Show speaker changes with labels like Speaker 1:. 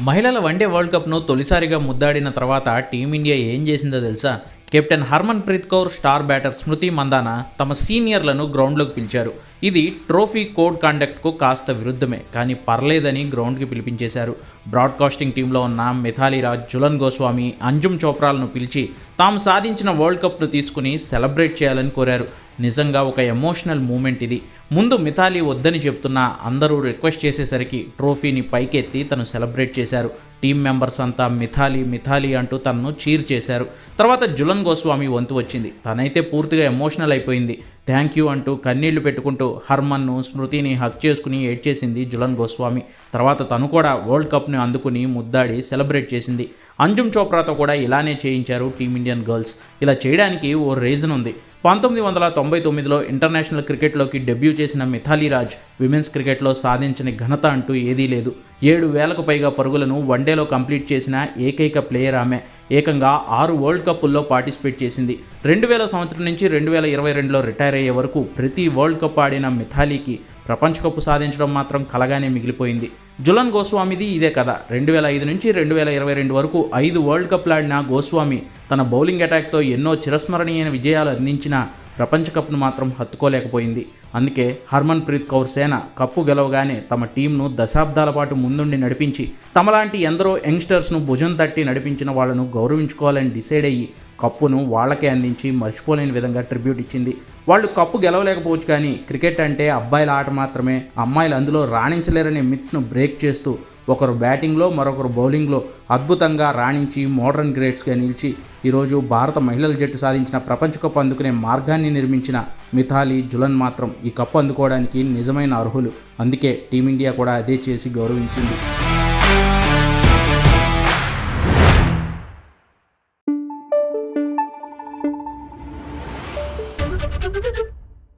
Speaker 1: మహిళల one day world కప్ను తొలిసారిగా ముద్దాడిన తర్వాత టీమిండియా ఏం చేసిందో తెలుసా? Captain Harmanpreet Kaur, star batter Smriti Mandhana తమ సీనియర్లను గ్రౌండ్లోకి పిలిచారు. ఇది ట్రోఫీ కోడ్ కండక్ట్కు కాస్త విరుద్ధమే, కానీ పర్లేదని గ్రౌండ్కి పిలిపించేశారు. బ్రాడ్కాస్టింగ్ టీంలో ఉన్న మిథాలీ రాజ్, జులన్ గోస్వామి, అంజుమ్ చోప్రాలను పిలిచి తాము సాధించిన వరల్డ్ కప్ను తీసుకుని సెలబ్రేట్ చేయాలని కోరారు. నిజంగా ఒక ఎమోషనల్ మూమెంట్ ఇది. ముందు మిథాలీ వద్దని చెప్తున్నా అందరూ రిక్వెస్ట్ చేసేసరికి ట్రోఫీని పైకెత్తి తను సెలబ్రేట్ చేశారు. టీం మెంబర్స్ అంతా మిథాలీ మిథాలీ అంటూ తనను చీర్ చేశారు. తర్వాత జులన్ గోస్వామి వంతు వచ్చింది. తనైతే పూర్తిగా ఎమోషనల్ అయిపోయింది. థ్యాంక్ యూ అంటూ కన్నీళ్లు పెట్టుకుంటూ హర్మన్ను, స్మృతిని హక్ చేసుకుని ఏడ్చేసింది జులన్ గోస్వామి. తర్వాత తను కూడా వరల్డ్ కప్ని అందుకుని ముద్దాడి సెలబ్రేట్ చేసింది. అంజుమ్ చోప్రాతో కూడా ఇలానే చేయించారు టీమిండియన్ గర్ల్స్. ఇలా చేయడానికి ఓ రీజన్ ఉంది. 1999లో ఇంటర్నేషనల్ క్రికెట్లోకి డెబ్యూ చేసిన మిథాలీ రాజ్ విమెన్స్ క్రికెట్లో సాధించని ఘనత అంటూ ఏదీ లేదు. 7,000కు పైగా పరుగులను వన్డేలో కంప్లీట్ చేసిన ఏకైక ప్లేయర్ ఆమె. ఏకంగా 6 వరల్డ్ కప్పుల్లో పార్టిసిపేట్ చేసింది. 2000 సంవత్సరం నుంచి 2022లో రిటైర్ అయ్యే వరకు ప్రతి వరల్డ్ కప్ ఆడిన మిథాలీకి ప్రపంచ కప్పు సాధించడం మాత్రం కలగానే మిగిలిపోయింది. జులన్ గోస్వామిది ఇదే కథ. 2005 నుంచి 2022 వరకు 5 వరల్డ్ కప్లు ఆడిన గోస్వామి తన బౌలింగ్ అటాక్తో ఎన్నో చిరస్మరణీయమైన విజయాలు అందించిన ప్రపంచ కప్ను మాత్రం హత్తుకోలేకపోయింది. అందుకే హర్మన్ ప్రీత్ కౌర్ సేన కప్పు గెలవగానే తమ టీంను దశాబ్దాల పాటు ముందుండి నడిపించి తమలాంటి ఎందరో యంగ్స్టర్స్ను భుజం తట్టి నడిపించిన వాళ్లను గౌరవించుకోవాలని డిసైడ్ అయ్యి కప్పును వాళ్లకే అందించి మర్చిపోలేని విధంగా ట్రిబ్యూట్ ఇచ్చింది. వాళ్ళు కప్పు గెలవలేకపోవచ్చు, కానీ క్రికెట్ అంటే అబ్బాయిల ఆట మాత్రమే, అమ్మాయిలు అందులో రాణించలేరనే మిత్స్ను బ్రేక్ చేస్తూ ఒకరు బ్యాటింగ్లో మరొకరు బౌలింగ్లో అద్భుతంగా రాణించి మోడర్న్ గ్రేట్స్గా నిలిచి ఈరోజు భారత మహిళల జట్టు సాధించిన ప్రపంచ కప్ అందుకునే మార్గాన్ని నిర్మించిన మిథాలీ, జులన్ మాత్రం ఈ కప్పు అందుకోవడానికి నిజమైన అర్హులు. అందుకే టీమిండియా కూడా అదే చేసి గౌరవించింది.